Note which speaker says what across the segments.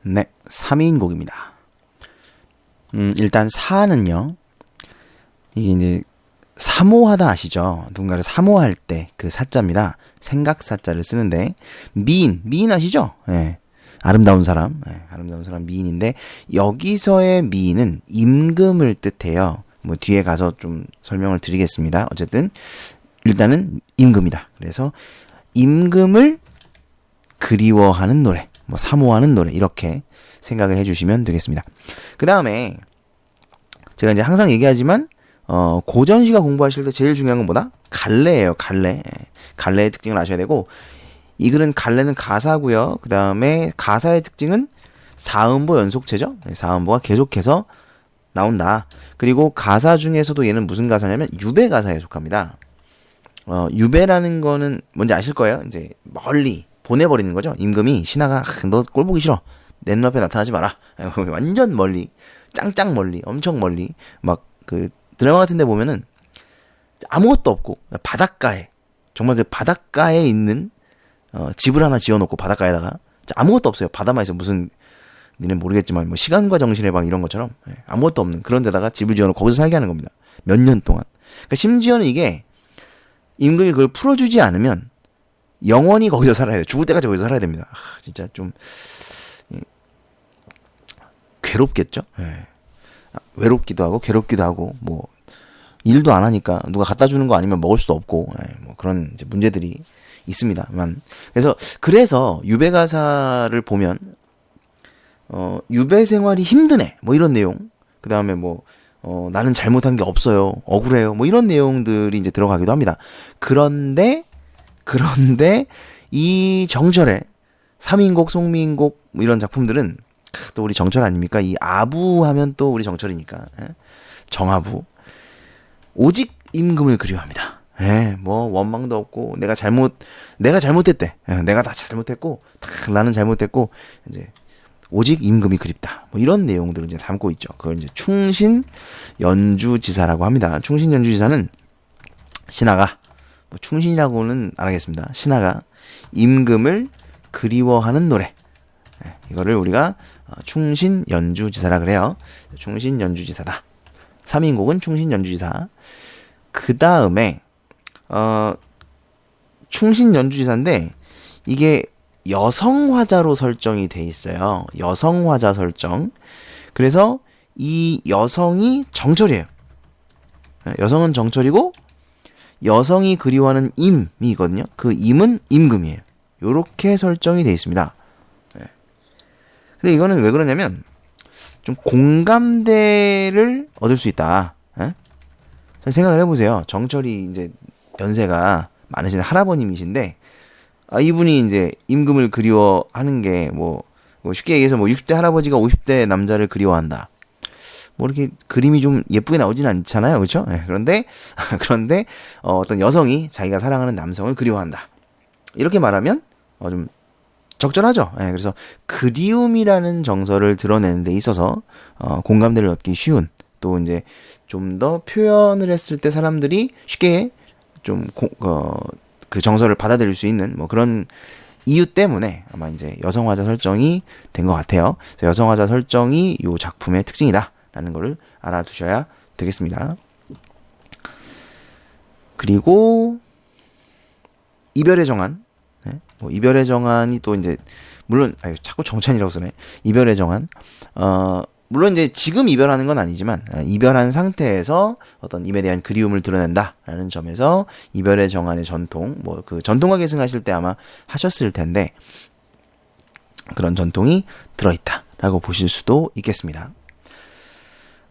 Speaker 1: 네, 3인 곡입니다. 일단 사는요. 이게 이제 사모하다 아시죠? 누군가를 사모할 때 그 사자입니다. 생각사자를 쓰는데 미인 아시죠? 예. 아름다운 사람, 아름다운 사람 미인인데 여기서의 미인은 임금을 뜻해요. 뭐 뒤에 가서 좀 설명을 드리겠습니다. 어쨌든 일단은 임금이다. 그래서 임금을 그리워하는 노래, 뭐 사모하는 노래 이렇게 생각을 해주시면 되겠습니다. 그 다음에 제가 이제 항상 얘기하지만 고전시가 공부하실 때 제일 중요한 건 뭐다? 갈래예요. 갈래. 갈래의 특징을 아셔야 되고 이 글은 갈래는 가사고요. 그 다음에 가사의 특징은 사음보 연속체죠. 사음보가 계속해서 나온다. 그리고 가사 중에서도 얘는 무슨 가사냐면 유배 가사에 속합니다. 유배라는 거는 뭔지 아실 거예요. 이제 멀리 보내버리는 거죠. 임금이 신하가 너 꼴 보기 싫어. 내 눈앞에 나타나지 마라. 완전 멀리, 짱짱 멀리, 엄청 멀리. 막 그 드라마 같은 데 보면은 아무것도 없고 바닷가에 정말 그 바닷가에 있는 집을 하나 지어놓고 바닷가에다가 아무것도 없어요. 바다만 있어. 무슨 니는 모르겠지만 뭐 시간과 정신의 방 이런 것처럼 아무것도 없는 그런 데다가 집을 지어놓고 거기서 살게 하는 겁니다. 몇 년 동안. 그러니까 심지어는 이게 임금이 그걸 풀어주지 않으면 영원히 거기서 살아야 돼요. 죽을 때까지 거기서 살아야 됩니다. 진짜 좀 괴롭겠죠. 외롭기도 하고 괴롭기도 하고 뭐 일도 안 하니까 누가 갖다 주는 거 아니면 먹을 수도 없고 뭐 그런 이제 문제들이 있습니다만 그래서 유배 가사를 보면 유배 생활이 힘드네 뭐 이런 내용 그 다음에 뭐 나는 잘못한 게 없어요 억울해요 뭐 이런 내용들이 이제 들어가기도 합니다. 그런데 이 정철의 삼인곡 송미인곡 뭐 이런 작품들은 또 우리 정철 아닙니까? 이 아부 하면 또 우리 정철이니까 정아부 오직 임금을 그리워합니다. 뭐 원망도 없고 내가 잘못했대. 내가 다 잘못했고 나는 잘못했고 이제 오직 임금이 그립다. 뭐 이런 내용들을 이제 담고 있죠. 그걸 이제 충신 연주지사라고 합니다. 충신 연주지사는 신하가 뭐 충신이라고는 안 하겠습니다. 신하가 임금을 그리워하는 노래. 이거를 우리가 충신 연주지사라 그래요. 충신 연주지사다. 3인곡은 충신 연주지사. 그 다음에 충신 연주지사인데 이게 여성화자로 설정이 돼 있어요. 여성화자 설정. 그래서 이 여성이 정철이에요. 여성은 정철이고 여성이 그리워하는 임이거든요. 그 임은 임금이에요. 요렇게 설정이 돼 있습니다. 근데 이거는 왜 그러냐면 좀 공감대를 얻을 수 있다. 생각을 해보세요. 정철이 이제 연세가 많으신 할아버님이신데 이분이 이제 임금을 그리워하는 게 뭐 쉽게 얘기해서 뭐 60대 할아버지가 50대 남자를 그리워한다. 뭐 이렇게 그림이 좀 예쁘게 나오진 않잖아요, 그렇죠? 그런데 어떤 여성이 자기가 사랑하는 남성을 그리워한다. 이렇게 말하면 좀 적절하죠. 그래서 그리움이라는 정서를 드러내는 데 있어서 공감대를 얻기 쉬운 또 이제 좀 더 표현을 했을 때 사람들이 쉽게 좀 그 정서를 받아들일 수 있는 뭐 그런 이유 때문에 아마 이제 여성화자 설정이 된 것 같아요. 그래서 여성화자 설정이 이 작품의 특징이다라는 거를 알아두셔야 되겠습니다. 그리고 이별의 정한. 뭐 이별의 정한이 또 이제 물론 자꾸 정찬이라고 쓰네. 이별의 정한. 물론 이제 지금 이별하는 건 아니지만 이별한 상태에서 어떤 임에 대한 그리움을 드러낸다라는 점에서 이별의 정한의 전통 뭐 그 전통과 계승하실 때 아마 하셨을 텐데 그런 전통이 들어있다라고 보실 수도 있겠습니다.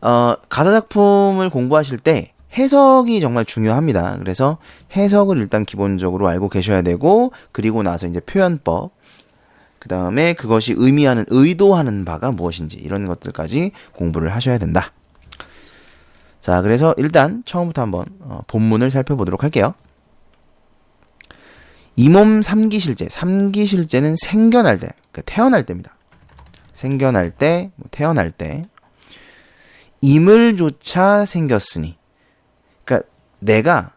Speaker 1: 가사 작품을 공부하실 때 해석이 정말 중요합니다. 그래서 해석을 일단 기본적으로 알고 계셔야 되고 그리고 나서 이제 표현법 그 다음에 그것이 의도하는 바가 무엇인지 이런 것들까지 공부를 하셔야 된다. 자, 그래서 일단 처음부터 한번 본문을 살펴보도록 할게요. 이 몸 삼기실제. 삼기실제는 생겨날 때, 그러니까 태어날 때입니다. 생겨날 때, 태어날 때. 임을 조차 생겼으니. 그러니까 내가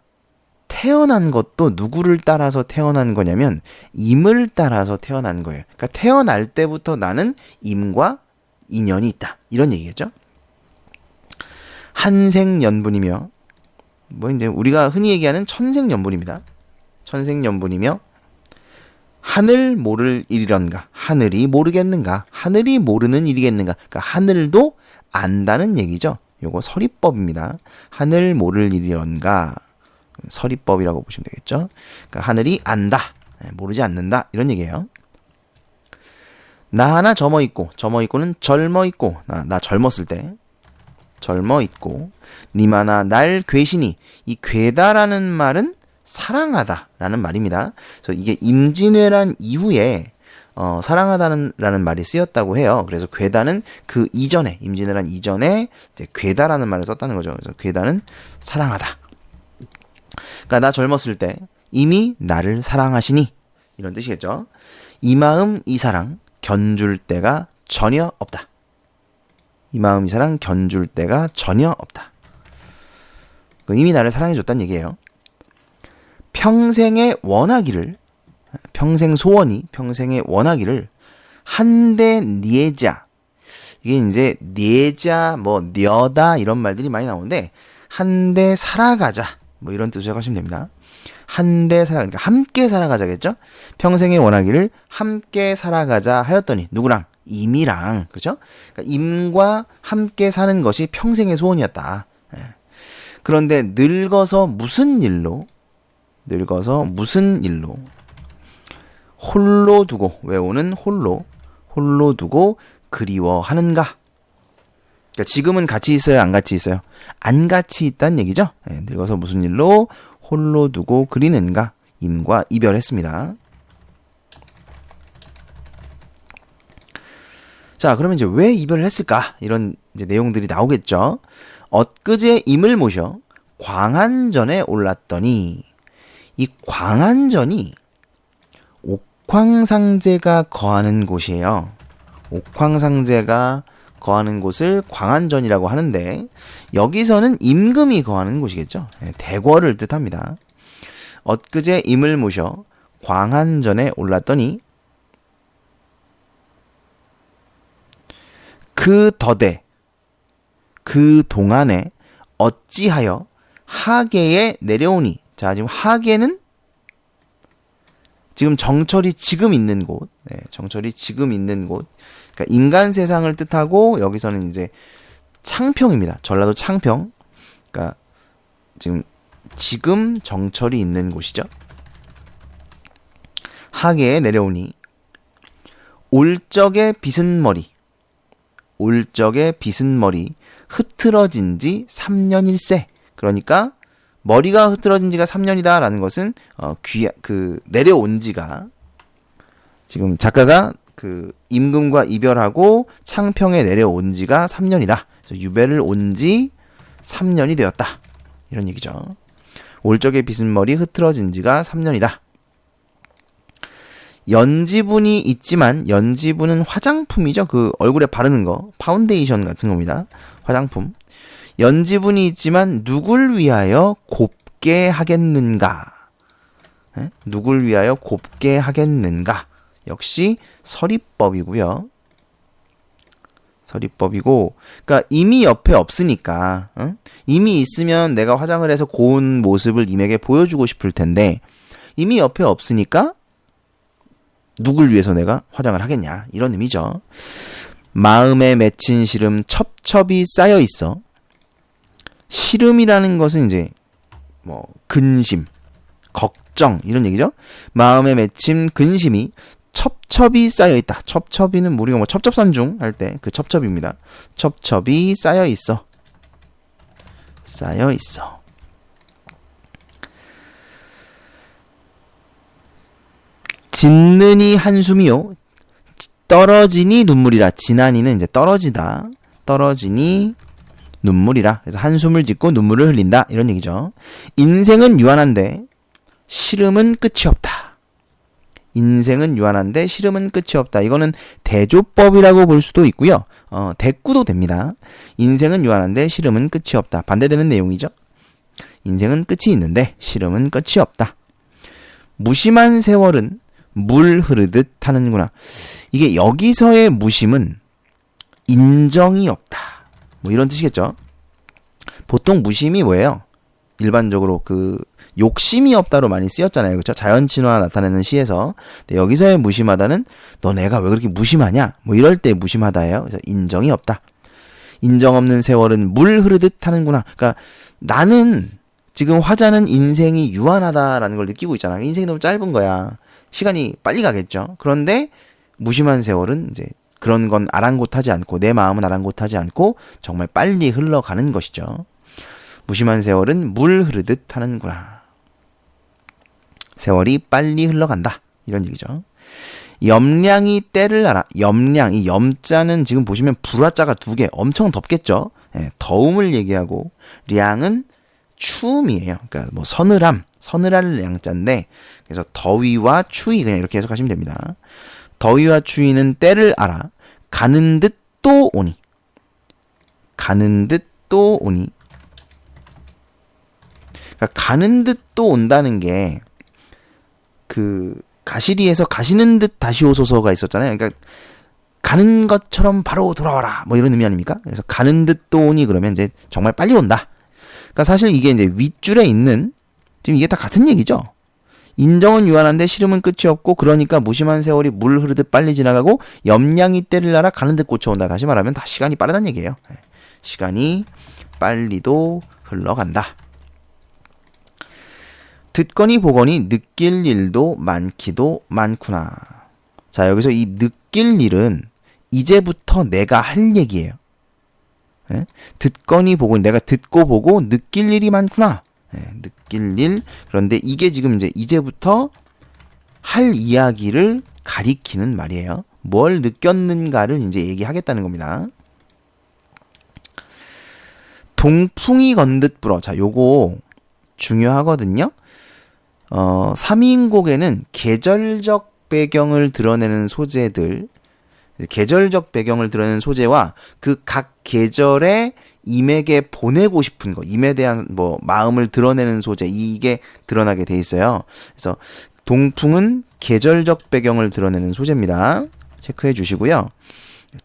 Speaker 1: 태어난 것도 누구를 따라서 태어난 거냐면 임을 따라서 태어난 거예요. 그러니까 태어날 때부터 나는 임과 인연이 있다. 이런 얘기겠죠. 한생연분이며 뭐 이제 우리가 흔히 얘기하는 천생연분입니다. 천생연분이며 하늘 모를 일이런가, 하늘이 모르겠는가, 하늘이 모르는 일이겠는가. 그러니까 하늘도 안다는 얘기죠. 요거 서리법입니다. 하늘 모를 일이런가, 서리법이라고 보시면 되겠죠. 그러니까 하늘이 안다, 모르지 않는다, 이런 얘기예요. 나 하나 젊어 있고, 젊어 있고는 젊어 있고, 나 젊었을 때 젊어 있고, 님 하나 날 괴시니, 이 괴다라는 말은 사랑하다라는 말입니다. 그래서 이게 임진왜란 이후에 사랑하다라는 말이 쓰였다고 해요. 그래서 괴다는 그 이전에, 임진왜란 이전에 이제 괴다라는 말을 썼다는 거죠. 그래서 괴다는 사랑하다. 그러니까 나 젊었을 때 이미 나를 사랑하시니, 이런 뜻이겠죠. 이 마음 이 사랑 견줄 때가 전혀 없다. 이 마음 이 사랑 견줄 때가 전혀 없다. 이미 나를 사랑해줬다는 얘기예요. 평생의 원하기를, 평생 소원이, 평생의 원하기를 한데 니에자, 이게 이제 니에자, 뭐 녀다 이런 말들이 많이 나오는데 한데 살아가자, 뭐 이런 뜻으로 하시면 됩니다. 한데 살아가자, 그러니까 함께 살아가자겠죠. 평생의 원하기를 함께 살아가자 하였더니 누구랑? 임이랑, 그렇죠? 그러니까 임과 함께 사는 것이 평생의 소원이었다. 그런데 늙어서 무슨 일로 홀로 두고, 외우는 홀로 두고 그리워하는가. 그러니까 지금은 같이 있어요, 안 같이 있어요? 안 같이 있다는 얘기죠. 늙어서 무슨 일로 홀로 두고 그리는가. 임과 이별했습니다. 자, 그러면 이제 왜 이별을 했을까? 이런 이제 내용들이 나오겠죠. 엊그제 임을 모셔 광안전에 올랐더니, 이 광안전이 옥황상제가 거하는 곳이에요. 옥황상제가 거하는 곳을 광안전이라고 하는데, 여기서는 임금이 거하는 곳이겠죠. 대궐을 뜻합니다. 엊그제 임을 모셔 광안전에 올랐더니 그 더대, 그 동안에 어찌하여 하계에 내려오니. 자, 지금 하계는 지금 정철이 지금 있는 곳, 정철이 지금 있는 곳, 그러니까 인간 세상을 뜻하고, 여기서는 이제 창평입니다. 전라도 창평. 그러니까 지금 정철이 있는 곳이죠. 하계에 내려오니 올적의 빗은 머리, 흐트러진 지 3년일세. 그러니까 머리가 흐트러진 지가 3년이다라는 것은 내려온 지가, 지금 작가가 그 임금과 이별하고 창평에 내려온 지가 3년이다. 그래서 유배를 온 지 3년이 되었다. 이런 얘기죠. 올적의 빗은 머리 흐트러진 지가 3년이다. 연지분이 있지만, 연지분은 화장품이죠. 그 얼굴에 바르는 거, 파운데이션 같은 겁니다. 화장품. 연지분이 있지만 누굴 위하여 곱게 하겠는가? 누굴 위하여 곱게 하겠는가? 역시 서리법이고요. 서리법이고, 그러니까 임이 옆에 없으니까, 임이 있으면 내가 화장을 해서 고운 모습을 임에게 보여주고 싶을 텐데, 임이 옆에 없으니까 누굴 위해서 내가 화장을 하겠냐, 이런 의미죠. 마음에 맺힌 시름 첩첩이 쌓여 있어. 시름이라는 것은 이제 뭐 근심, 걱정, 이런 얘기죠. 마음에 맺힌 근심이 첩첩이 쌓여 있다. 첩첩이는 우리가 뭐 첩첩산중 할 때 그 첩첩입니다. 첩첩이 쌓여 있어. 쌓여 있어. 짓느니 한숨이요, 떨어지니 눈물이라. 지나니는 이제 떨어지다. 떨어지니 눈물이라. 그래서 한숨을 짓고 눈물을 흘린다, 이런 얘기죠. 인생은 유한한데 시름은 끝이 없다. 인생은 유한한데 시름은 끝이 없다. 이거는 대조법이라고 볼 수도 있고요. 대꾸도 됩니다. 인생은 유한한데 시름은 끝이 없다. 반대되는 내용이죠. 인생은 끝이 있는데 시름은 끝이 없다. 무심한 세월은 물 흐르듯 타는구나. 이게 여기서의 무심은 인정이 없다. 뭐 이런 뜻이겠죠. 보통 무심이 뭐예요? 일반적으로 그 욕심이 없다로 많이 쓰였잖아요. 그렇죠? 자연 친화 나타내는 시에서. 근데 여기서의 무심하다는 너 내가 왜 그렇게 무심하냐? 뭐 이럴 때 무심하다예요. 그래서 인정이 없다. 인정 없는 세월은 물 흐르듯 타는구나. 그러니까 나는 지금 화자는 인생이 유한하다라는 걸 느끼고 있잖아. 인생이 너무 짧은 거야. 시간이 빨리 가겠죠. 그런데 무심한 세월은 이제 그런 건 아랑곳하지 않고 내 마음은 아랑곳하지 않고 정말 빨리 흘러가는 것이죠. 무심한 세월은 물 흐르듯 타는구나. 세월이 빨리 흘러간다. 이런 얘기죠. 염량이 때를 알아. 염량, 이 염자는 지금 보시면 불화자가 두 개, 엄청 덥겠죠. 예, 더움을 얘기하고 량은 추움이에요. 그러니까 뭐 서늘할 양자인데 그래서 더위와 추위 그냥 이렇게 해석하시면 됩니다. 더위와 추위는 때를 알아 가는 듯 또 오니. 가는 듯 또 오니. 그러니까 가는 듯 또 온다는 게 그 가시리에서 가시는 듯 다시 오소서가 있었잖아요. 그러니까 가는 것처럼 바로 돌아와라. 뭐 이런 의미 아닙니까? 그래서 가는 듯 또 오니 그러면 이제 정말 빨리 온다. 그러니까 사실 이게 이제 윗줄에 있는 지금 이게 다 같은 얘기죠. 인정은 유한한데 시름은 끝이 없고 그러니까 무심한 세월이 물 흐르듯 빨리 지나가고 염량이 때를 날아 가는 듯 꽂혀온다. 다시 말하면 다 시간이 빠르다는 얘기예요. 시간이 빨리도 흘러간다. 듣거니 보거니 느낄 일도 많기도 많구나. 자, 여기서 이 느낄 일은 이제부터 내가 할 얘기예요. 예? 듣거니 보거니 내가 듣고 보고 느낄 일이 많구나. 예, 느낄 일. 그런데 이게 지금 이제부터 할 이야기를 가리키는 말이에요. 뭘 느꼈는가를 이제 얘기하겠다는 겁니다. 동풍이 건듯 불어. 자, 요거 중요하거든요. 3인곡에는 계절적 배경을 드러내는 소재들, 계절적 배경을 드러내는 소재와 그 각 계절에 임에게 보내고 싶은 거, 임에 대한 뭐 마음을 드러내는 소재, 이게 드러나게 돼 있어요. 그래서 동풍은 계절적 배경을 드러내는 소재입니다. 체크해 주시고요.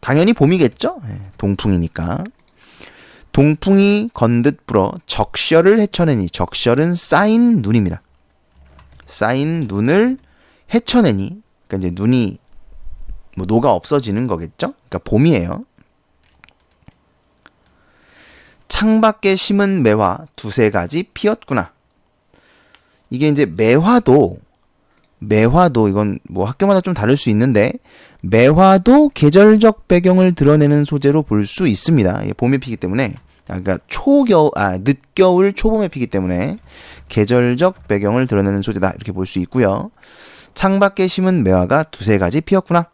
Speaker 1: 당연히 봄이겠죠? 동풍이니까. 동풍이 건듯 불어 적셔를 헤쳐내니. 적셔는 쌓인 눈입니다. 쌓인 눈을 헤쳐내니. 그러니까 이제 눈이 뭐 녹아 없어지는 거겠죠? 그러니까 봄이에요. 창밖에 심은 매화 두세 가지 피었구나. 이게 이제 매화도 이건 뭐 학교마다 좀 다를 수 있는데 매화도 계절적 배경을 드러내는 소재로 볼 수 있습니다. 이게 봄에 피기 때문에 그러니까 늦겨울 초봄에 피기 때문에 계절적 배경을 드러내는 소재다 이렇게 볼 수 있고요. 창밖에 심은 매화가 두세 가지 피었구나.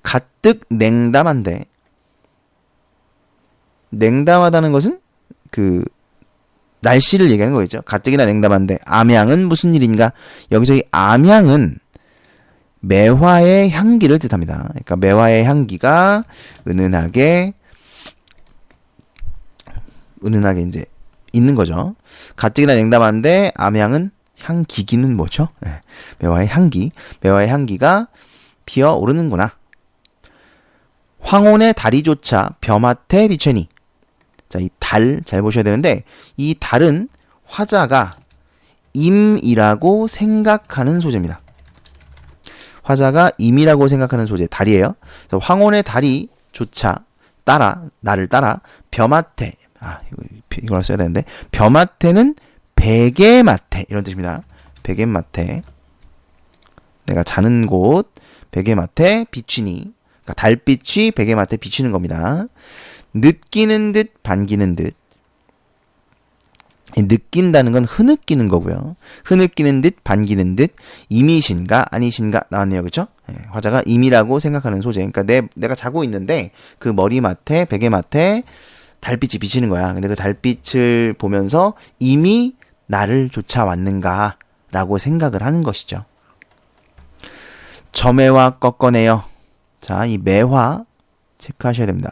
Speaker 1: 가뜩 냉담한데 냉담하다는 것은 그 날씨를 얘기하는 거겠죠. 가뜩이나 냉담한데 암향은 무슨 일인가? 여기서 이 암향은 매화의 향기를 뜻합니다. 그러니까 매화의 향기가 은은하게 이제 있는 거죠. 가뜩이나 냉담한데 암향은 향기기는 뭐죠? 네. 매화의 향기가 피어오르는구나. 황혼의 달이조차 벼맡에 비채니. 자, 이 달 잘 보셔야 되는데 이 달은 화자가 임이라고 생각하는 소재입니다. 화자가 임이라고 생각하는 소재 달이에요. 그래서 황혼의 달이조차 나를 따라 벼맡에 이걸 써야 되는데 벼맡에는 베개맡에 이런 뜻입니다. 베개맡에 내가 자는 곳 베개맡에 비치니. 그러니까 달빛이 베개맡에 비치는 겁니다. 느끼는 듯 반기는 듯. 느낀다는 건 흐느끼는 거고요. 흐느끼는 듯 반기는 듯. 임이신가 아니신가 나왔네요. 그렇죠? 화자가 임이라고 생각하는 소재. 그러니까 내가 자고 있는데 그 머리맡에 베개맡에 달빛이 비치는 거야. 근데 그 달빛을 보면서 임이 나를 쫓아왔는가라고 생각을 하는 것이죠. 점애와 꺾어내요. 자, 이 매화 체크하셔야 됩니다.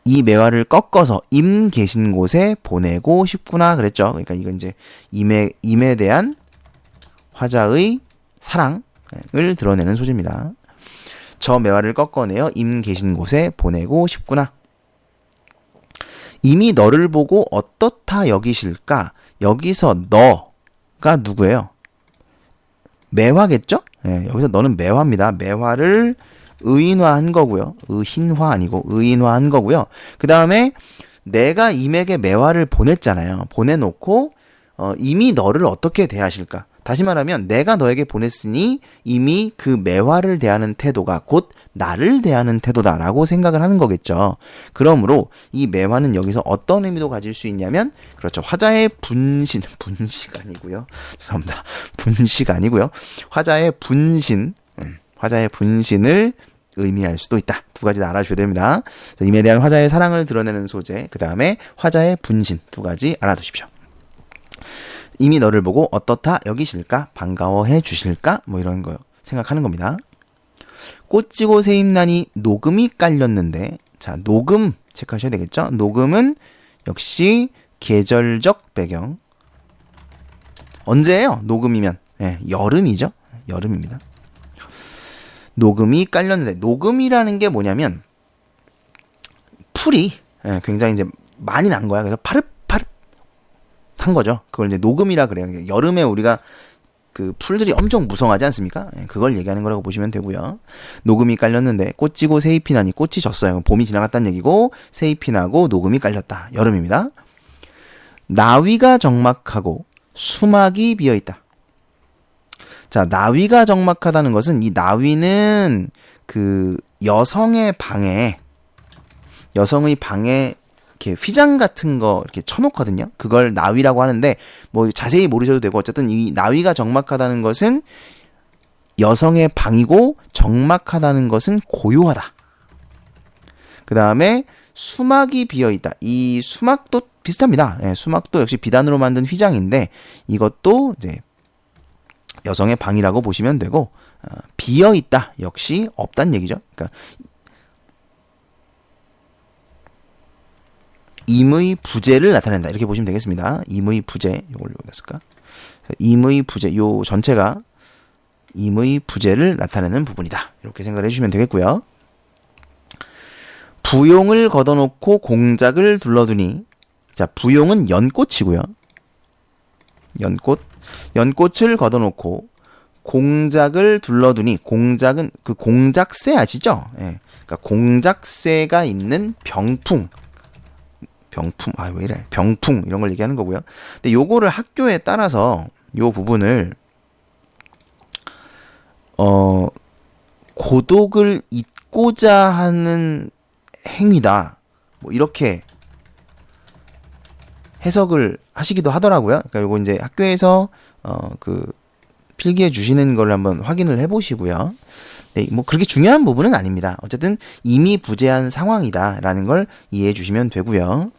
Speaker 1: 이 매화를 꺾어서 임 계신 곳에 보내고 싶구나 그랬죠. 그러니까 이건 이제 임에 대한 화자의 사랑을 드러내는 소재입니다. 저 매화를 꺾어내어 임 계신 곳에 보내고 싶구나. 임이 너를 보고 어떻다 여기실까? 여기서 너가 누구예요? 매화겠죠? 예, 여기서 너는 매화입니다. 매화를 의인화한 거고요. 의인화 아니고 의인화한 거고요. 그 다음에 내가 임에게 매화를 보냈잖아요. 보내놓고 임이 너를 어떻게 대하실까? 다시 말하면 내가 너에게 보냈으니 이미 그 매화를 대하는 태도가 곧 나를 대하는 태도다라고 생각을 하는 거겠죠. 그러므로 이 매화는 여기서 어떤 의미도 가질 수 있냐면 그렇죠. 화자의 분시가 아니고요. 죄송합니다. 분시가 아니고요. 화자의 분신을 의미할 수도 있다. 두 가지 다 알아주셔야 됩니다. 임에 대한 화자의 사랑을 드러내는 소재, 그 다음에 화자의 분신 두 가지 알아두십시오. 임이 너를 보고 어떻다 여기실까? 반가워해 주실까? 뭐 이런 거 생각하는 겁니다. 꽃지고 새잎나니 녹음이 깔렸는데, 자, 녹음 체크하셔야 되겠죠? 녹음은 역시 계절적 배경. 언제예요? 녹음이면 여름이죠. 여름입니다. 녹음이 깔렸는데, 녹음이라는 게 뭐냐면 풀이 굉장히 이제 많이 난 거야. 그래서 파릇파릇한 거죠. 그걸 이제 녹음이라 그래요. 여름에 우리가 그 풀들이 엄청 무성하지 않습니까? 그걸 얘기하는 거라고 보시면 되고요. 녹음이 깔렸는데 꽃지고 새잎이 나니 꽃이 졌어요. 봄이 지나갔다는 얘기고 새잎이 나고 녹음이 깔렸다. 여름입니다. 나위가 적막하고 수막이 비어있다. 자, 나위가 적막하다는 것은 이 나위는 그 여성의 방에 이렇게 휘장 같은 거 이렇게 쳐놓거든요. 그걸 나위라고 하는데 뭐 자세히 모르셔도 되고 어쨌든 이 나위가 적막하다는 것은 여성의 방이고 적막하다는 것은 고요하다. 그 다음에 수막이 비어있다. 이 수막도 비슷합니다. 수막도 역시 비단으로 만든 휘장인데 이것도 이제 여성의 방이라고 보시면 되고 비어있다. 역시 없다는 얘기죠. 그러니까 임의 부재를 나타낸다. 이렇게 보시면 되겠습니다. 임의 부재. 이걸 냈을까? 임의 부재. 요 전체가 임의 부재를 나타내는 부분이다. 이렇게 생각을 해주시면 되겠고요. 부용을 걷어놓고 공작을 둘러두니. 자, 부용은 연꽃이고요. 연꽃을 걷어놓고 공작을 둘러두니. 공작은 그 공작새 아시죠? 그러니까 공작새가 있는 병풍 이런 걸 얘기하는 거고요. 근데 요거를 학교에 따라서 요 부분을 고독을 잊고자 하는 행위다. 뭐 이렇게 해석을 하시기도 하더라고요. 그러니까 요거 이제 학교에서 그 필기해 주시는 걸 한번 확인을 해 보시고요. 네, 뭐 그렇게 중요한 부분은 아닙니다. 어쨌든 이미 부재한 상황이다라는 걸 이해해 주시면 되고요.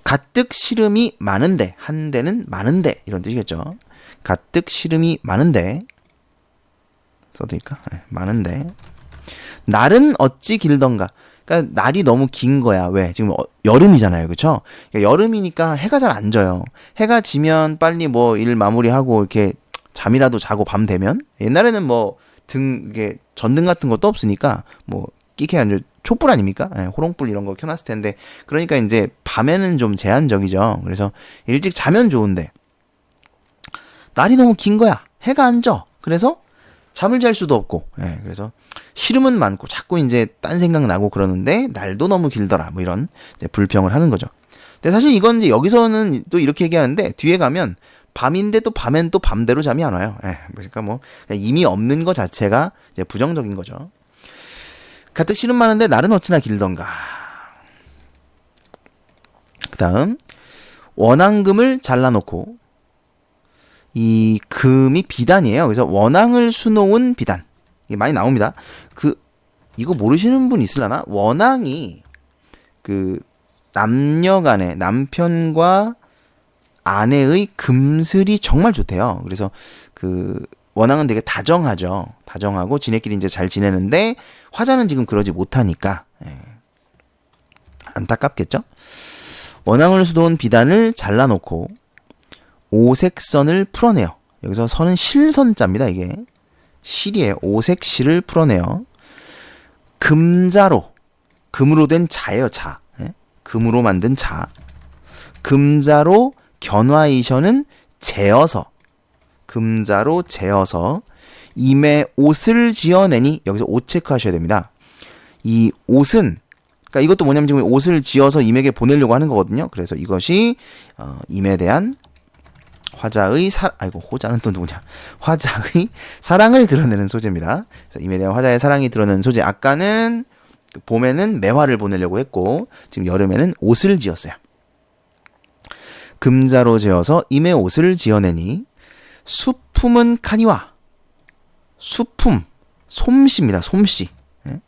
Speaker 1: 가뜩 시름이 많은데, 한데는 많은데 이런 뜻이겠죠. 가뜩 시름이 많은데 써드릴까? 많은데 날은 어찌 길던가. 그러니까 날이 너무 긴 거야. 왜? 지금 여름이잖아요, 그렇죠? 그러니까 여름이니까 해가 잘 안 져요. 해가 지면 빨리 뭐 일 마무리하고 이렇게 잠이라도 자고 밤 되면 옛날에는 뭐 이게 전등 같은 것도 없으니까 뭐 끼게 앉아 촛불 아닙니까? 호롱불 이런 거 켜놨을 텐데 그러니까 이제 밤에는 좀 제한적이죠. 그래서 일찍 자면 좋은데 날이 너무 긴 거야. 해가 안 져. 그래서 잠을 잘 수도 없고, 그래서 시름은 많고 자꾸 이제 딴 생각 나고 그러는데 날도 너무 길더라. 뭐 이런 이제 불평을 하는 거죠. 근데 사실 이건 이제 여기서는 또 이렇게 얘기하는데 뒤에 가면 밤인데 또 밤엔 또 밤대로 잠이 안 와요. 그러니까 뭐 이미 없는 것 자체가 이제 부정적인 거죠. 가뜩 시름 많은데 날은 어찌나 길던가. 그 다음 원앙금을 잘라놓고 이 금이 비단이에요. 그래서 원앙을 수놓은 비단. 이게 많이 나옵니다. 이거 모르시는 분 있으려나? 원앙이 그 남녀 간의 남편과 아내의 금슬이 정말 좋대요. 그래서 그 원앙은 되게 다정하죠. 다정하고 지네끼리 이제 잘 지내는데 화자는 지금 그러지 못하니까 안타깝겠죠? 원앙을 수도원 비단을 잘라놓고 오색선을 풀어내요. 여기서 선은 실선자입니다. 이게 실이에요. 오색 실을 풀어내요. 금자로, 금으로 된 자예요. 자. 예? 금으로 만든 자. 금자로 견화이셔는 재어서, 금자로 재어서 임에 옷을 지어내니, 여기서 옷 체크하셔야 됩니다. 이 옷은, 그러니까 이것도 뭐냐면 지금 옷을 지어서 임에게 보내려고 하는 거거든요. 그래서 이것이 임에 대한 화자의 호자는 또 누구냐? 화자의 사랑을 드러내는 소재입니다. 그래서 임에 대한 화자의 사랑이 드러내는 소재. 아까는 봄에는 매화를 보내려고 했고 지금 여름에는 옷을 지었어요. 금자로 재어서 임의 옷을 지어내니 수품은 카니와, 수품, 솜씨입니다. 솜씨. 예?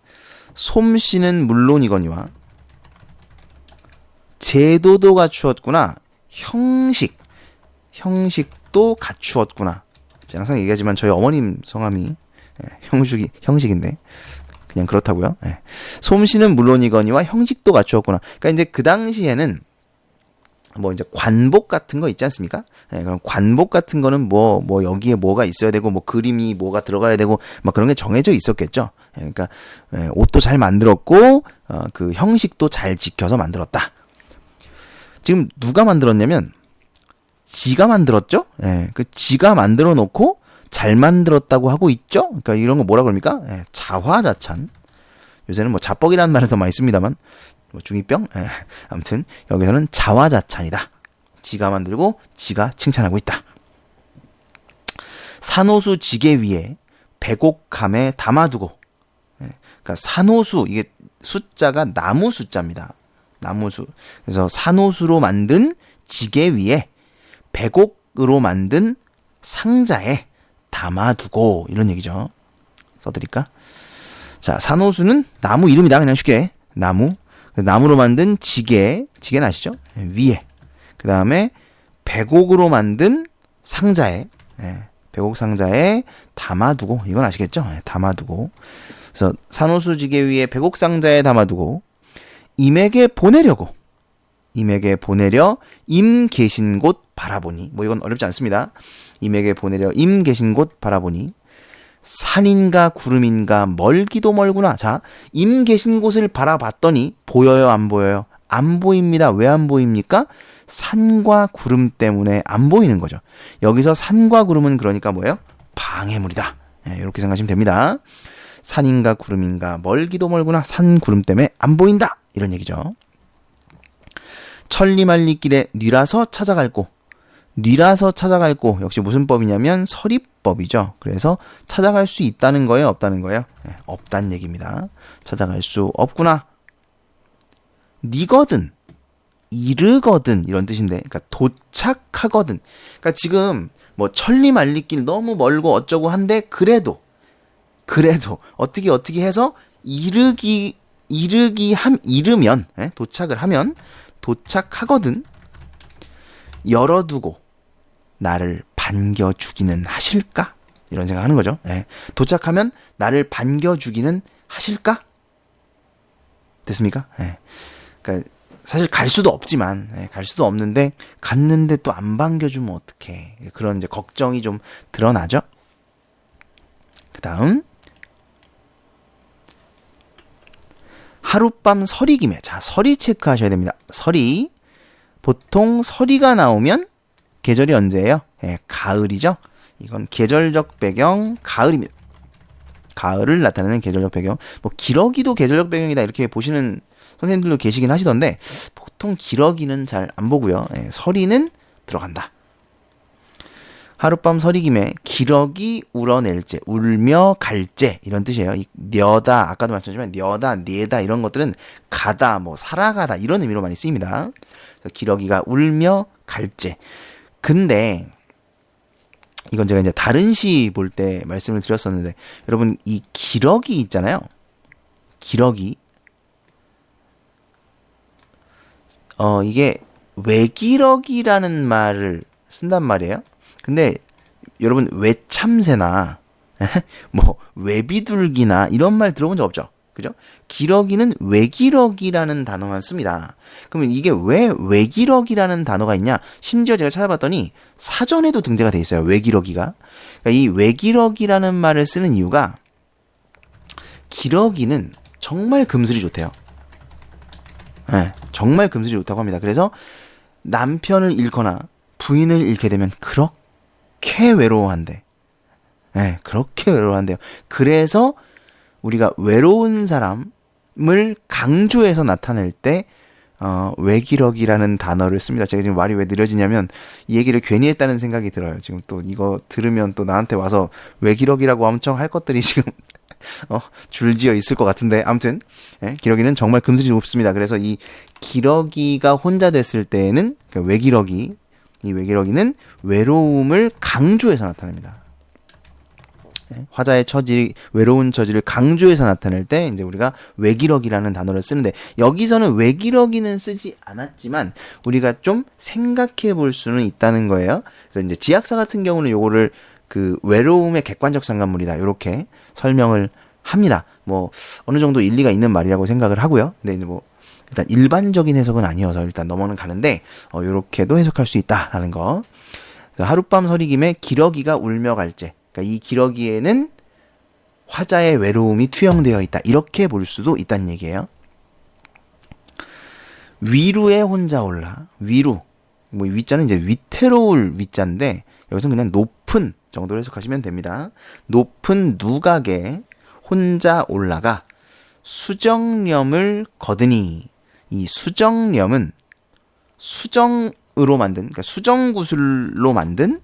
Speaker 1: 솜씨는 물론이거니와 제도도 갖추었구나. 형식도 갖추었구나. 제가 항상 얘기하지만 저희 어머님 성함이 형식인데 그냥 그렇다고요. 예. 솜씨는 물론이거니와 형식도 갖추었구나. 그러니까 이제 그 당시에는 뭐 이제 관복 같은 거 있지 않습니까? 예, 그럼 관복 같은 거는 뭐 여기에 뭐가 있어야 되고 뭐 그림이 뭐가 들어가야 되고 막 그런 게 정해져 있었겠죠. 예, 그러니까 옷도 잘 만들었고 그 형식도 잘 지켜서 만들었다. 지금 누가 만들었냐면 지가 만들었죠? 예, 그 지가 만들어 놓고 잘 만들었다고 하고 있죠? 그러니까 이런 거 뭐라 그럽니까? 예, 자화자찬. 요새는 뭐 자뻑이라는 말을 더 많이 씁니다만, 뭐 중2병? 예, 아무튼, 여기서는 자화자찬이다. 지가 만들고, 지가 칭찬하고 있다. 산호수 지게 위에 백옥감에 담아두고, 예, 그러니까 산호수, 이게 숫자가 나무 숫자입니다. 나무수. 그래서 산호수로 만든 지게 위에 백옥으로 만든 상자에 담아두고, 이런 얘기죠. 써드릴까? 자, 산호수는 나무 이름이다. 그냥 쉽게. 나무로 만든 지게는 아시죠? 위에. 그 다음에 백옥으로 만든 상자에, 백옥 상자에 담아두고, 이건 아시겠죠? 담아두고. 그래서 산호수 지게 위에 백옥 상자에 담아두고, 임에게 보내려 임 계신 곳 바라보니, 뭐 이건 어렵지 않습니다. 임에게 보내려 임 계신 곳 바라보니 산인가 구름인가 멀기도 멀구나. 자, 임 계신 곳을 바라봤더니 보여요, 안 보여요? 안 보입니다. 왜 안 보입니까? 산과 구름 때문에 안 보이는 거죠. 여기서 산과 구름은 그러니까 뭐예요? 방해물이다. 이렇게 생각하시면 됩니다. 산인가 구름인가 멀기도 멀구나. 산 구름 때문에 안 보인다. 이런 얘기죠. 천리만리길에 뉘라서 찾아갈 곳. 역시 무슨 법이냐면 서리법이죠. 그래서 찾아갈 수 있다는 거예요, 없다는 거예요? 네, 없다는 얘기입니다. 찾아갈 수 없구나. 니거든, 이르거든, 이런 뜻인데, 그러니까 도착하거든. 그러니까 지금 뭐 천리만리길 너무 멀고 어쩌고 한데 그래도 어떻게 해서 이르면, 도착을 하면 도착하거든. 열어두고 나를 반겨주기는 하실까? 이런 생각하는 거죠. 도착하면 나를 반겨주기는 하실까? 됐습니까? 그러니까 사실 갈 수도 없지만, 갈 수도 없는데 갔는데 또 안 반겨주면 어떡해? 그런 이제 걱정이 좀 드러나죠. 그 다음 하룻밤 서리김에, 자, 서리 체크하셔야 됩니다. 서리. 보통 서리가 나오면 계절이 언제예요? 가을이죠. 이건 계절적 배경 가을입니다. 가을을 나타내는 계절적 배경. 뭐 기러기도 계절적 배경이다 이렇게 보시는 선생님들도 계시긴 하시던데 보통 기러기는 잘 안 보고요. 서리는 들어간다. 하룻밤 서리김에 기러기 울어낼제, 울며 갈제 이런 뜻이에요. 이 녀다, 아까도 말씀드렸지만 녀다, 뇌다 이런 것들은 가다, 뭐 살아가다 이런 의미로 많이 쓰입니다. 그래서 기러기가 울며 갈제. 근데 이건 제가 이제 다른 시 볼 때 말씀을 드렸었는데 여러분 이 기러기 있잖아요. 기러기. 이게 외기러기라는 말을 쓴단 말이에요. 근데 여러분 외참새나 뭐 외비둘기나 이런 말 들어본 적 없죠? 그죠? 기러기는 외기러기라는 단어만 씁니다. 그러면 이게 왜 외기러기라는 단어가 있냐? 심지어 제가 찾아봤더니 사전에도 등재가 돼 있어요. 외기러기가. 그러니까 이 외기러기라는 말을 쓰는 이유가 기러기는 정말 금슬이 좋대요. 네, 정말 금슬이 좋다고 합니다. 그래서 남편을 잃거나 부인을 잃게 되면 그렇게 외로워한대. 네, 그렇게 외로워한대요. 그래서 우리가 외로운 사람을 강조해서 나타낼 때 외기러기라는 단어를 씁니다. 제가 지금 말이 왜 느려지냐면 이 얘기를 괜히 했다는 생각이 들어요. 지금 또 이거 들으면 또 나한테 와서 외기러기라고 엄청 할 것들이 지금 줄지어 있을 것 같은데 아무튼 기러기는 정말 금슬이 높습니다. 그래서 이 기러기가 혼자 됐을 때에는 그러니까 외기러기, 이 외기러기는 외로움을 강조해서 나타냅니다. 화자의 처지, 외로운 처지를 강조해서 나타낼 때 이제 우리가 외기러기라는 단어를 쓰는데 여기서는 외기러기는 쓰지 않았지만 우리가 좀 생각해 볼 수는 있다는 거예요. 그래서 이제 지학사 같은 경우는 요거를 그 외로움의 객관적 상관물이다 이렇게 설명을 합니다. 뭐 어느 정도 일리가 있는 말이라고 생각을 하고요. 근데 이제 뭐 일단 일반적인 해석은 아니어서 일단 넘어는 가는데 요렇게도 해석할 수 있다라는 거. 하룻밤 서리김에 기러기가 울며 갈제. 그러니까 이 기러기에는 화자의 외로움이 투영되어 있다. 이렇게 볼 수도 있다는 얘기예요. 위루에 혼자 올라. 위루. 뭐 위자는 이제 위태로울 위자인데 여기서는 그냥 높은 정도로 해석하시면 됩니다. 높은 누각에 혼자 올라가 수정염을 거드니. 이 수정염은 수정으로 만든, 그러니까 수정구슬로 만든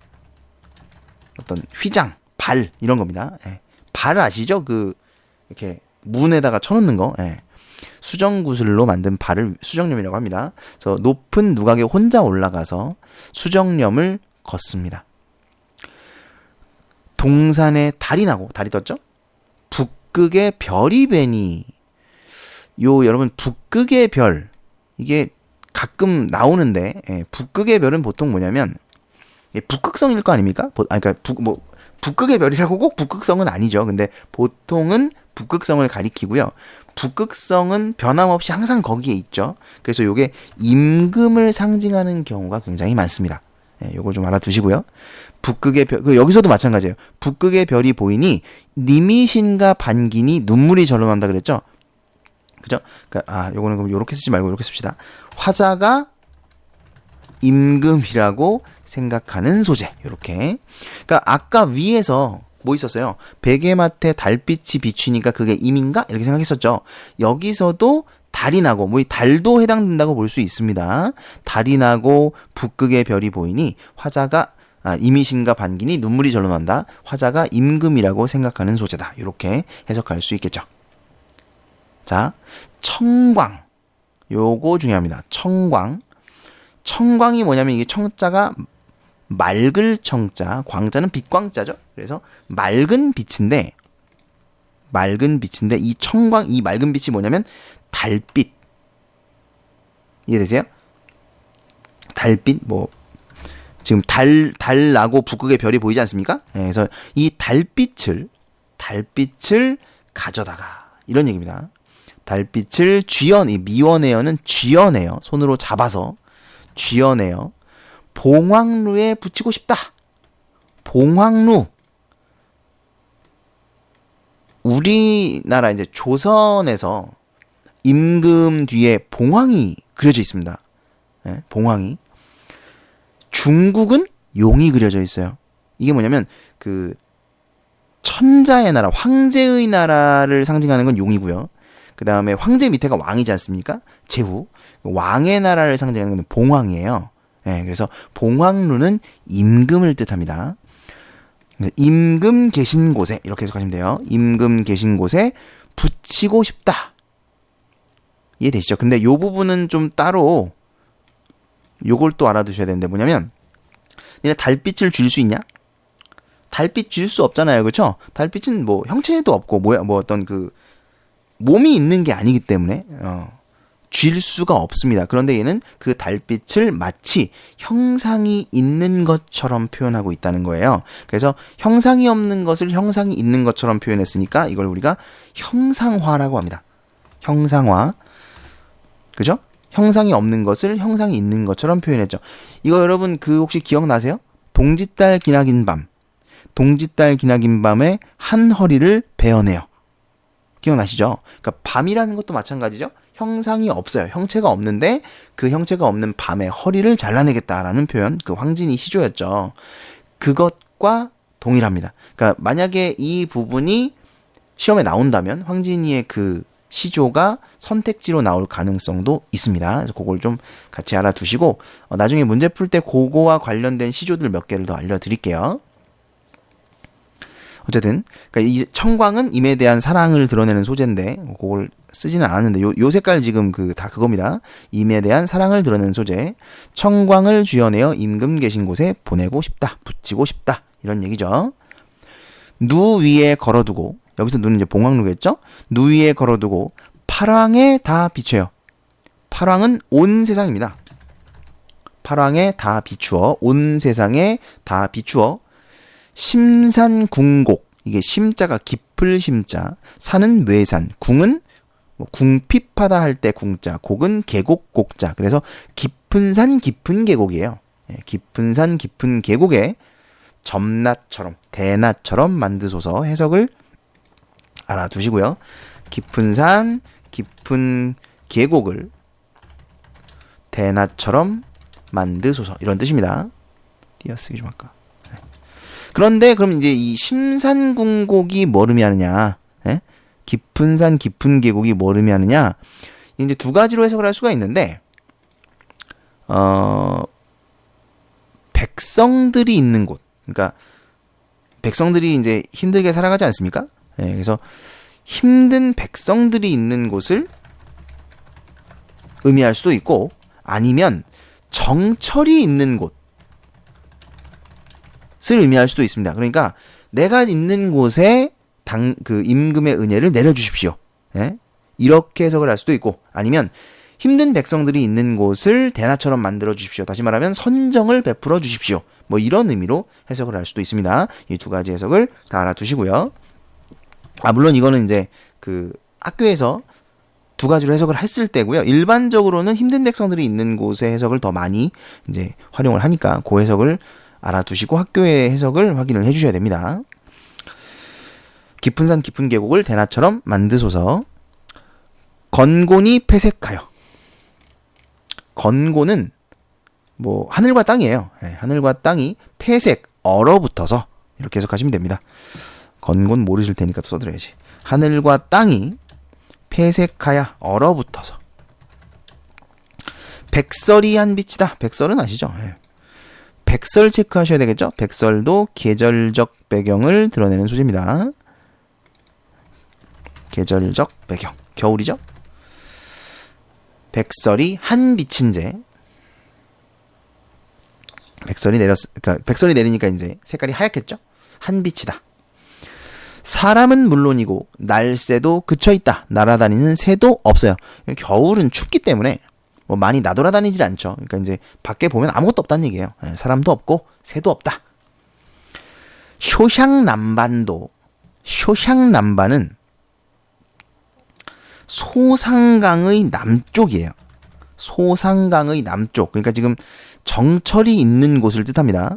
Speaker 1: 어떤 휘장, 발 이런 겁니다. 예. 발 아시죠? 그 이렇게 문에다가 쳐놓는 거. 예. 수정구슬로 만든 발을 수정염이라고 합니다. 그래서 높은 누각에 혼자 올라가서 수정염을 걷습니다. 동산에 달이 나고, 달이 떴죠? 북극의 별이 베니. 여러분 북극의 별 이게 가끔 나오는데 북극의 별은 보통 뭐냐면 북극성일 거 아닙니까? 그러니까 북극의 별이라고 꼭 북극성은 아니죠. 근데 보통은 북극성을 가리키고요. 북극성은 변함없이 항상 거기에 있죠. 그래서 요게 임금을 상징하는 경우가 굉장히 많습니다. 요걸 좀 알아두시고요. 북극의 별, 여기서도 마찬가지예요. 북극의 별이 보이니 님이신가 반기니 눈물이 절로 난다 그랬죠. 그죠? 그러니까 요거는 그럼 요렇게 쓰지 말고 요렇게 씁시다. 화자가 임금이라고 생각하는 소재. 요렇게. 그러니까 아까 위에서 뭐 있었어요? 베개맡에 달빛이 비추니까 그게 임인가? 이렇게 생각했었죠. 여기서도 달이 나고 뭐 이 달도 해당된다고 볼 수 있습니다. 달이 나고 북극의 별이 보이니 화자가 임이신가 반기니 눈물이 절로 난다. 화자가 임금이라고 생각하는 소재다. 이렇게 해석할 수 있겠죠. 자, 청광. 요거 중요합니다. 청광. 청광이 뭐냐면 이게 청자가 맑을 청자, 광자는 빛광자죠. 그래서 맑은 빛인데 이 청광, 이 맑은 빛이 뭐냐면 달빛. 이해되세요? 달빛, 지금 달 나고 북극의 별이 보이지 않습니까? 그래서 이 달빛을 가져다가 이런 얘기입니다. 달빛을 이 미워내어는 쥐어내어, 손으로 잡아서 쥐어내어 봉황루에 붙이고 싶다. 봉황루. 우리나라 이제 조선에서 임금 뒤에 봉황이 그려져 있습니다. 봉황이. 중국은 용이 그려져 있어요. 이게 뭐냐면 그 천자의 나라, 황제의 나라를 상징하는 건 용이고요. 그 다음에 황제 밑에가 왕이지 않습니까? 제후. 왕의 나라를 상징하는 건 봉황이에요. 그래서 봉황루는 임금을 뜻합니다. 임금 계신 곳에 이렇게 해석하시면 돼요. 임금 계신 곳에 붙이고 싶다. 이해되시죠? 근데 요 부분은 좀 따로 요걸 또 알아두셔야 되는데 뭐냐면 니네 달빛을 줄 수 있냐? 달빛 줄 수 없잖아요. 그렇죠? 달빛은 뭐 형체도 없고 뭐 어떤 그 몸이 있는 게 아니기 때문에 쥘 수가 없습니다. 그런데 얘는 그 달빛을 마치 형상이 있는 것처럼 표현하고 있다는 거예요. 그래서 형상이 없는 것을 형상이 있는 것처럼 표현했으니까 이걸 우리가 형상화라고 합니다. 형상화. 그죠? 형상이 없는 것을 형상이 있는 것처럼 표현했죠. 이거 여러분 그 혹시 기억나세요? 동짓달 기나긴 밤. 동짓달 기나긴 밤에 한 허리를 베어내요. 기억나시죠? 그러니까 밤이라는 것도 마찬가지죠. 형상이 없어요. 형체가 없는데 그 형체가 없는 밤에 허리를 잘라내겠다라는 표현, 그 황진이 시조였죠. 그것과 동일합니다. 그러니까 만약에 이 부분이 시험에 나온다면 황진이의 그 시조가 선택지로 나올 가능성도 있습니다. 그래서 그걸 좀 같이 알아두시고 나중에 문제 풀 때 그거와 관련된 시조들 몇 개를 더 알려드릴게요. 어쨌든 그러니까 이 청광은 임에 대한 사랑을 드러내는 소재인데 그걸 쓰지는 않았는데 요 색깔 지금 다 그겁니다. 임에 대한 사랑을 드러내는 소재. 청광을 쥐어내어 임금 계신 곳에 보내고 싶다. 붙이고 싶다. 이런 얘기죠. 누 위에 걸어두고, 여기서 누는 이제 봉황루겠죠? 누 위에 걸어두고 팔왕에 다 비춰요. 팔왕은 온 세상입니다. 팔왕에 다 비추어, 온 세상에 다 비추어 심산궁곡, 이게 심자가 깊을 심자, 산은 외산, 궁은 뭐 궁핍하다 할 때 궁자, 곡은 계곡 곡자. 그래서 깊은 산 깊은 계곡이에요. 깊은 산 깊은 계곡에 점낫처럼 대낮처럼 만드소서. 해석을 알아두시고요. 깊은 산 깊은 계곡을 대낮처럼 만드소서, 이런 뜻입니다. 띄어쓰기 좀 할까. 그런데 그럼 이제 이 심산궁곡이 뭘 의미하느냐? 깊은 산 깊은 계곡이 뭘 의미하느냐? 이제 두 가지로 해석을 할 수가 있는데, 백성들이 있는 곳, 그러니까 백성들이 이제 힘들게 살아가지 않습니까? 그래서 힘든 백성들이 있는 곳을 의미할 수도 있고, 아니면 정철이 있는 곳을 의미할 수도 있습니다. 그러니까 내가 있는 곳에 그 임금의 은혜를 내려주십시오. 이렇게 해석을 할 수도 있고, 아니면 힘든 백성들이 있는 곳을 대낮처럼 만들어 주십시오. 다시 말하면 선정을 베풀어 주십시오. 뭐 이런 의미로 해석을 할 수도 있습니다. 이 두 가지 해석을 다 알아두시고요. 물론 이거는 이제 그 학교에서 두 가지로 해석을 했을 때고요. 일반적으로는 힘든 백성들이 있는 곳의 해석을 더 많이 이제 활용을 하니까 그 해석을 알아두시고 학교의 해석을 확인을 해주셔야 됩니다. 깊은 산 깊은 계곡을 대낮처럼 만드소서. 건곤이 폐색하여. 건곤은 뭐 하늘과 땅이에요. 하늘과 땅이 폐색, 얼어붙어서, 이렇게 해석하시면 됩니다. 건곤 모르실 테니까 또 써드려야지. 하늘과 땅이 폐색하여 얼어붙어서. 백설이 한 빛이다. 백설은 아시죠? 백설 체크하셔야 되겠죠? 백설도 계절적 배경을 드러내는 소재입니다. 계절적 배경. 겨울이죠? 백설이 한 빛인제. 그러니까 백설이 내리니까 이제 색깔이 하얗겠죠? 한 빛이다. 사람은 물론이고 날새도 그쳐있다. 날아다니는 새도 없어요. 겨울은 춥기 때문에 뭐 많이 나돌아다니질 않죠. 그러니까 이제 밖에 보면 아무것도 없다는 얘기예요. 사람도 없고 새도 없다. 쇼샹남반도. 쇼샹남반은 소상강의 남쪽이에요. 소상강의 남쪽. 그러니까 지금 정철이 있는 곳을 뜻합니다.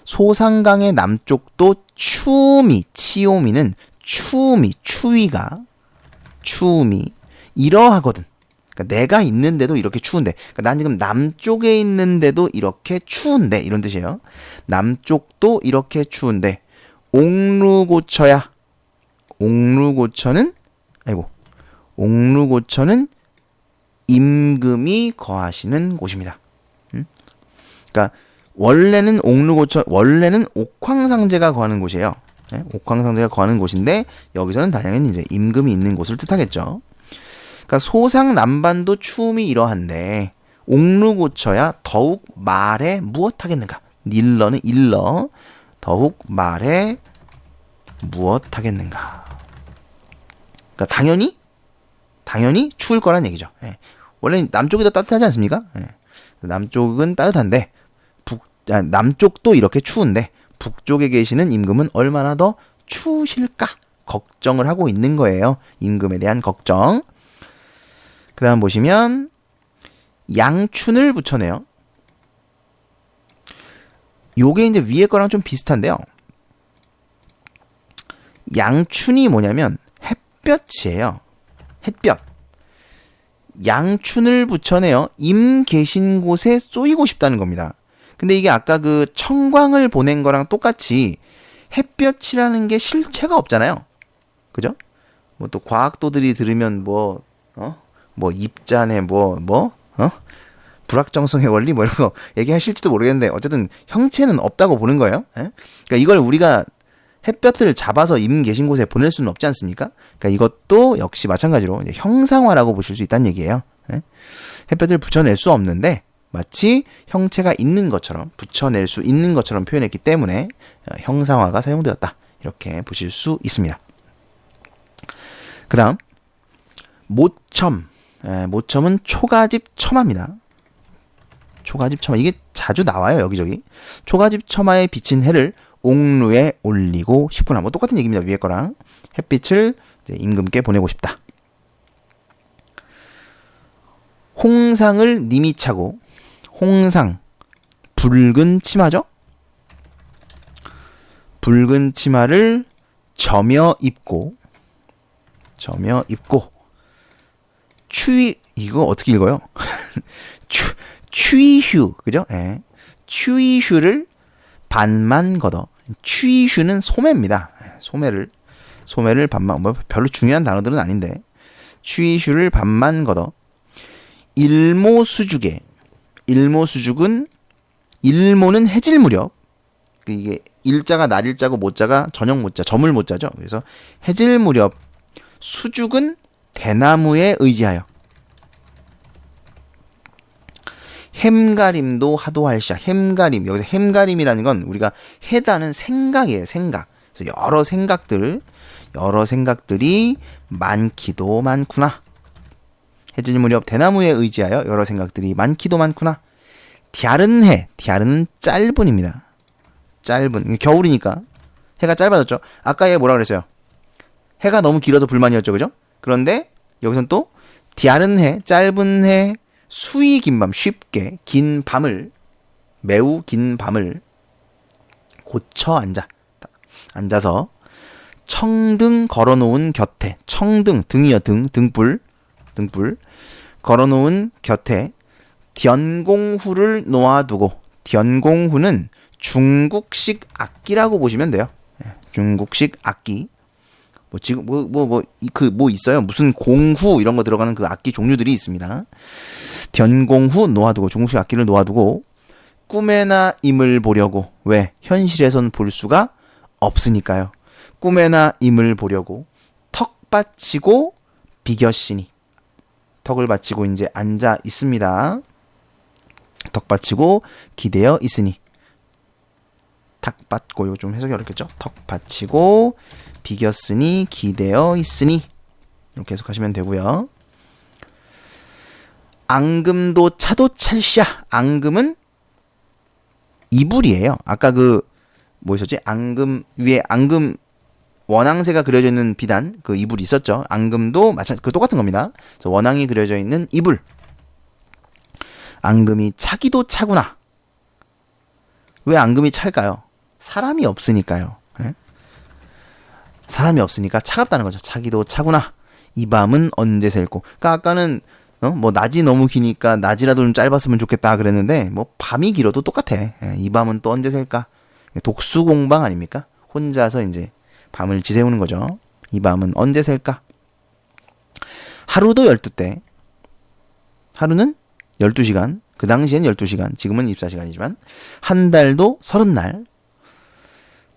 Speaker 1: 소상강의 남쪽도 추우미, 치오미는 추위가 이러하거든. 그러니까 내가 있는데도 이렇게 추운데, 그러니까 난 지금 남쪽에 있는데도 이렇게 추운데, 이런 뜻이에요. 남쪽도 이렇게 추운데, 옥루고처야. 옥루고처는 임금이 거하시는 곳입니다. 그러니까 원래는 옥황상제가 거하는 곳이에요. 옥황상제가 거하는 곳인데 여기서는 당연히 이제 임금이 있는 곳을 뜻하겠죠. 그러니까 소상남반도 추움이 이러한데 옥루고처야 더욱 말해 무엇하겠는가. 닐러는 일러. 더욱 말해 무엇하겠는가. 그러니까 당연히 추울 거란 얘기죠. 원래 남쪽이 더 따뜻하지 않습니까? 예. 남쪽은 따뜻한데 남쪽도 이렇게 추운데 북쪽에 계시는 임금은 얼마나 더 추우실까 걱정을 하고 있는 거예요. 임금에 대한 걱정. 그 다음 보시면 양춘을 붙여내요. 요게 이제 위에 거랑 좀 비슷한데요. 양춘이 뭐냐면 햇볕이에요. 햇볕. 양춘을 붙여내요. 임 계신 곳에 쏘이고 싶다는 겁니다. 근데 이게 아까 그 청광을 보낸 거랑 똑같이 햇볕이라는 게 실체가 없잖아요. 그죠? 뭐 또 과학도들이 들으면 뭐 입자네 불확정성의 원리 뭐 이런 거 얘기하실지도 모르겠는데 어쨌든 형체는 없다고 보는 거예요. 예? 그러니까 이걸 우리가 햇볕을 잡아서 임 계신 곳에 보낼 수는 없지 않습니까? 그러니까 이것도 역시 마찬가지로 이제 형상화라고 보실 수 있다는 얘기예요. 예? 햇볕을 붙여낼 수 없는데 마치 형체가 있는 것처럼 붙여낼 수 있는 것처럼 표현했기 때문에 형상화가 사용되었다. 이렇게 보실 수 있습니다. 그 다음 모첨. 모첨은 초가집 첨화입니다. 초가집 첨화. 이게 자주 나와요. 여기저기. 초가집 첨화에 비친 해를 옥루에 올리고 싶구나. 뭐 똑같은 얘기입니다. 위에 거랑. 햇빛을 이제 임금께 보내고 싶다. 홍상을 님이 차고. 홍상. 붉은 치마죠? 붉은 치마를 저며 입고 이거 어떻게 읽어요? 추이휴, 그죠? 예. 추이휴를 반만 걷어. 추이휴는 소매입니다. 소매를 반만, 뭐 별로 중요한 단어들은 아닌데. 추이휴를 반만 걷어. 일모수죽에. 일모수죽은, 일모는 해질 무렵. 이게 일자가 날일자고 모자가 저녁 모자, 저물 모자죠. 그래서 해질 무렵. 수죽은 대나무에 의지하여. 햄가림도 하도할샤. 햄가림. 여기서 햄가림이라는 건 우리가 해다는 생각이에요. 생각. 그래서 여러 생각들이 많기도 많구나. 해질 무렵 대나무에 의지하여 여러 생각들이 많기도 많구나. 갸른 해. 갸른은 짧은입니다. 짧은. 겨울이니까 해가 짧아졌죠. 아까 얘 뭐라 그랬어요? 해가 너무 길어서 불만이었죠. 그죠? 그런데 여기선 또 갸른 해, 짧은 해, 수위 긴 밤, 쉽게 긴 밤을, 매우 긴 밤을 고쳐 앉아서 청등 걸어놓은 곁에, 청등, 등이요, 등불 걸어놓은 곁에 련공후를 놓아두고. 련공후는 중국식 악기라고 보시면 돼요. 중국식 악기. 뭐 지금 뭐 있어요? 무슨 공후 이런 거 들어가는 그 악기 종류들이 있습니다. 련공후 놓아두고, 중국식 악기를 놓아두고 꿈에나 임을 보려고. 왜? 현실에선 볼 수가 없으니까요. 꿈에나 임을 보려고 턱 받치고 비겼으니. 턱을 받치고 이제 앉아 있습니다. 턱 받치고 기대어 있으니. 탁 받고, 이거 좀 해석이 어렵겠죠? 턱 받치고 비겼으니 기대어 있으니. 이렇게 해석하시면 되고요. 앙금도 차도 찰샤. 앙금은 이불이에요. 아까 뭐 있었지? 앙금 위에 앙금 원앙새가 그려져 있는 비단, 그 이불이 있었죠. 앙금도 똑같은 겁니다. 그래서 원앙이 그려져 있는 이불. 앙금이 차기도 차구나. 왜 앙금이 찰까요? 사람이 없으니까요. 예? 사람이 없으니까 차갑다는 거죠. 차기도 차구나. 이 밤은 언제 셀고. 그러니까 아까는 뭐 낮이 너무 기니까 낮이라도 좀 짧았으면 좋겠다 그랬는데 뭐 밤이 길어도 똑같아. 예, 이 밤은 또 언제 셀까? 독수공방 아닙니까? 혼자서 이제 밤을 지새우는 거죠. 이 밤은 언제 셀까? 하루도 12때. 하루는 12시간. 그 당시엔 12시간. 지금은 24시간이지만 한 달도 30날.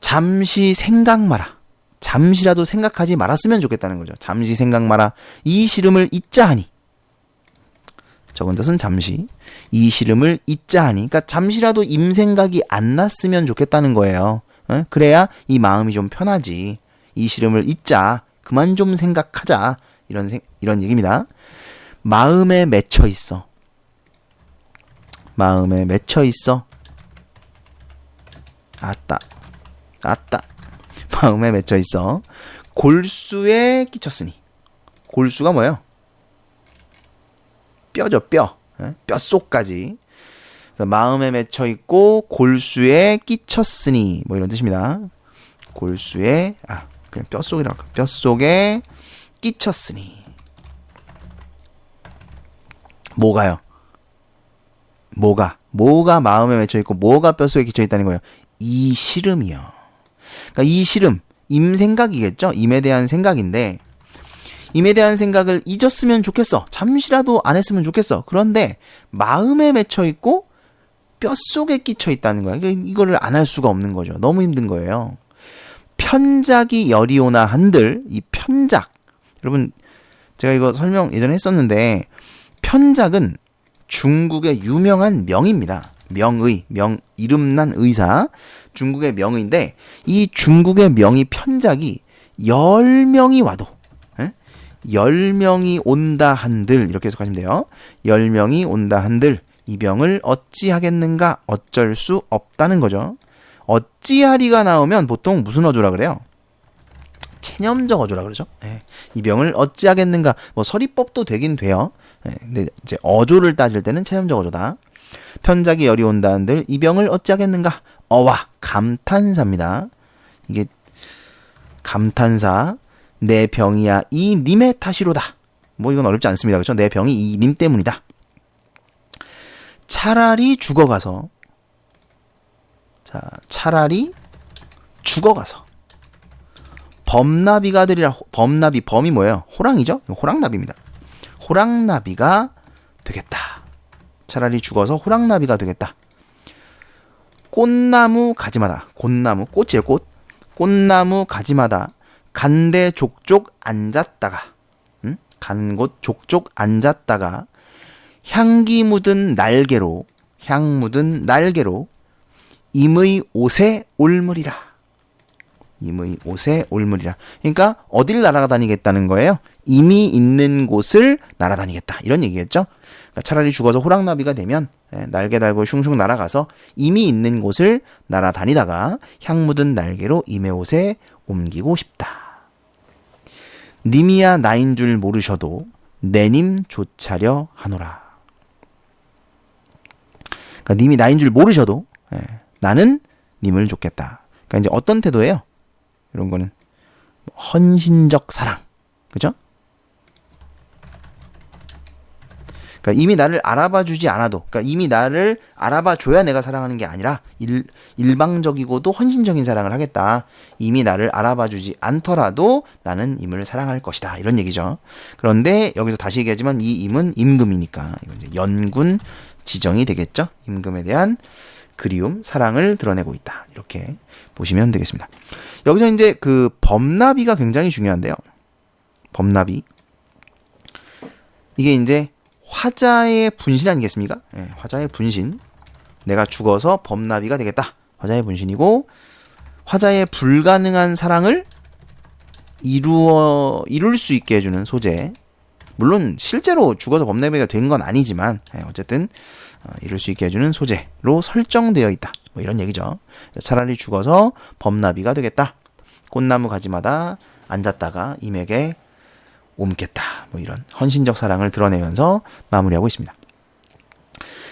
Speaker 1: 잠시 생각 마라. 잠시라도 생각하지 말았으면 좋겠다는 거죠. 잠시 생각 마라. 이 시름을 잊자 하니. 적은 뜻은 잠시. 이 시름을 잊자 하니. 그러니까 잠시라도 임생각이 안 났으면 좋겠다는 거예요. 그래야 이 마음이 좀 편하지. 이 시름을 잊자. 그만 좀 생각하자. 이런 얘기입니다. 마음에 맺혀 있어. 마음에 맺혀 있어. 아따. 마음에 맺혀 있어. 골수에 끼쳤으니. 골수가 뭐예요? 뼈죠, 뼈. 뼛속까지. 마음에 맺혀 있고 골수에 끼쳤으니 뭐 이런 뜻입니다. 골수에 그냥 뼛속이라고. 뼛속에 끼쳤으니. 뭐가요? 뭐가 마음에 맺혀 있고 뭐가 뼛속에 끼쳐 있다는 거예요? 이 시름이요. 그러니까 이 시름, 임생각이겠죠? 임에 대한 생각인데 임에 대한 생각을 잊었으면 좋겠어. 잠시라도 안 했으면 좋겠어. 그런데 마음에 맺혀 있고 뼛속에 끼쳐 있다는 거예요. 그러니까 이거를 안 할 수가 없는 거죠. 너무 힘든 거예요. 편작이 여리오나 한들, 이 편작. 여러분, 제가 이거 설명 예전에 했었는데, 편작은 중국의 유명한 명입니다. 이름난 의사. 중국의 명의인데, 이 중국의 명의 편작이 10명이 와도, 10명이 온다 한들, 이렇게 해석하시면 돼요. 10명이 온다 한들, 이 병을 어찌하겠는가 어쩔 수 없다는 거죠. 어찌하리가 나오면 보통 무슨 어조라 그래요? 체념적 어조라 그러죠. 이 병을 어찌하겠는가, 뭐 서리법도 되긴 돼요. 근데 이제 어조를 따질 때는 체념적 어조다. 편작이 열이 온다 한들 이 병을 어찌하겠는가. 어와 감탄사입니다. 이게 감탄사. 내 병이야 이 님의 탓이로다. 뭐 이건 어렵지 않습니다. 그렇죠? 내 병이 이 님 때문이다. 차라리 죽어가서 범나비가 되리라. 범이 뭐예요? 호랑이죠? 호랑나비입니다. 호랑나비가 되겠다. 차라리 죽어서 호랑나비가 되겠다. 꽃나무 가지마다. 꽃이에요, 꽃. 꽃나무 가지마다 간대 족족 앉았다가, 간 곳 족족 앉았다가 향 묻은 날개로 임의 옷에 올무리라. 그러니까 어딜 날아다니겠다는 거예요? 임이 있는 곳을 날아다니겠다. 이런 얘기겠죠? 그러니까 차라리 죽어서 호랑나비가 되면 날개 달고 슝슝 날아가서 임이 있는 곳을 날아다니다가 향 묻은 날개로 임의 옷에 옮기고 싶다. 님이야 나인 줄 모르셔도 내님 조차려 하노라. 그러니까 님이 나인 줄 모르셔도 나는 님을 줬겠다. 그러니까 이제 어떤 태도예요? 이런 거는 헌신적 사랑, 그죠? 그러니까 이미 나를 알아봐주지 않아도, 그러니까 이미 나를 알아봐줘야 내가 사랑하는 게 아니라 일방적이고도 헌신적인 사랑을 하겠다. 이미 나를 알아봐주지 않더라도 나는 임을 사랑할 것이다. 이런 얘기죠. 그런데 여기서 다시 얘기하지만 이 임은 임금이니까 이건 이제 연군 지정이 되겠죠. 임금에 대한 그리움, 사랑을 드러내고 있다. 이렇게 보시면 되겠습니다. 여기서 이제 그 범나비가 굉장히 중요한데요. 범나비. 이게 이제 화자의 분신 아니겠습니까? 화자의 분신. 내가 죽어서 범나비가 되겠다. 화자의 분신이고, 화자의 불가능한 사랑을 이룰 수 있게 해주는 소재. 물론 실제로 죽어서 범나비가 된 건 아니지만 어쨌든 이룰 수 있게 해주는 소재로 설정되어 있다. 뭐 이런 얘기죠. 차라리 죽어서 범나비가 되겠다. 꽃나무 가지마다 앉았다가 임에게 옮겠다. 뭐 이런 헌신적 사랑을 드러내면서 마무리하고 있습니다.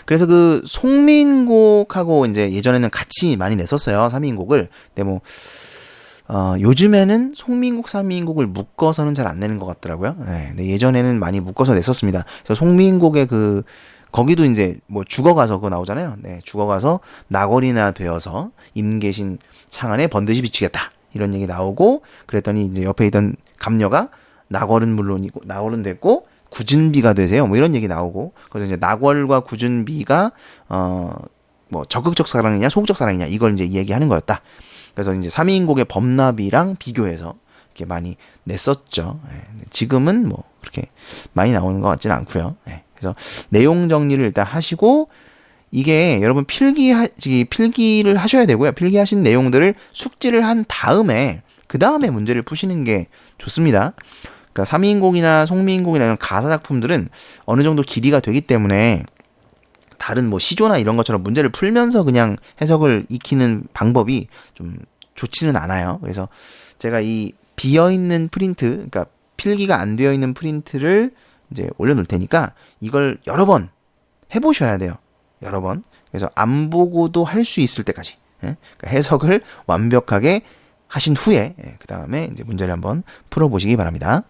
Speaker 1: 그래서 그 송민곡하고 이제 예전에는 같이 많이 냈었어요. 3인곡을. 근데 뭐 요즘에는 송민곡, 3인곡을 묶어서는 잘 안 내는 것 같더라고요. 근데 예전에는 많이 묶어서 냈었습니다. 그래서 송민곡의 거기도 이제 뭐 죽어가서 그거 나오잖아요. 죽어가서 나궐이나 되어서 임계신 창안에 번듯이 비치겠다. 이런 얘기 나오고, 그랬더니 이제 옆에 있던 감녀가 나궐은 물론이고, 나궐은 됐고, 구준비가 되세요. 뭐 이런 얘기 나오고, 그래서 이제 나궐과 구준비가, 뭐 적극적 사랑이냐, 소극적 사랑이냐, 이걸 이제 얘기하는 거였다. 그래서 이제 3인곡의 범나비랑 비교해서 이렇게 많이 냈었죠. 지금은 뭐 그렇게 많이 나오는 것 같지는 않고요. 그래서 내용 정리를 일단 하시고, 이게 여러분 필기를 하셔야 되고요. 필기하신 내용들을 숙지를 한 다음에 그 다음에 문제를 푸시는 게 좋습니다. 그러니까 삼인공이나 송미인공이나 이런 가사 작품들은 어느 정도 길이가 되기 때문에 다른 뭐 시조나 이런 것처럼 문제를 풀면서 그냥 해석을 익히는 방법이 좀 좋지는 않아요. 그래서 제가 이 비어 있는 프린트, 그러니까 필기가 안 되어 있는 프린트를 이제 올려놓을 테니까 이걸 여러 번 해보셔야 돼요. 여러 번. 그래서 안 보고도 할 수 있을 때까지. 예? 그러니까 해석을 완벽하게 하신 후에 그 다음에 이제 문제를 한번 풀어보시기 바랍니다.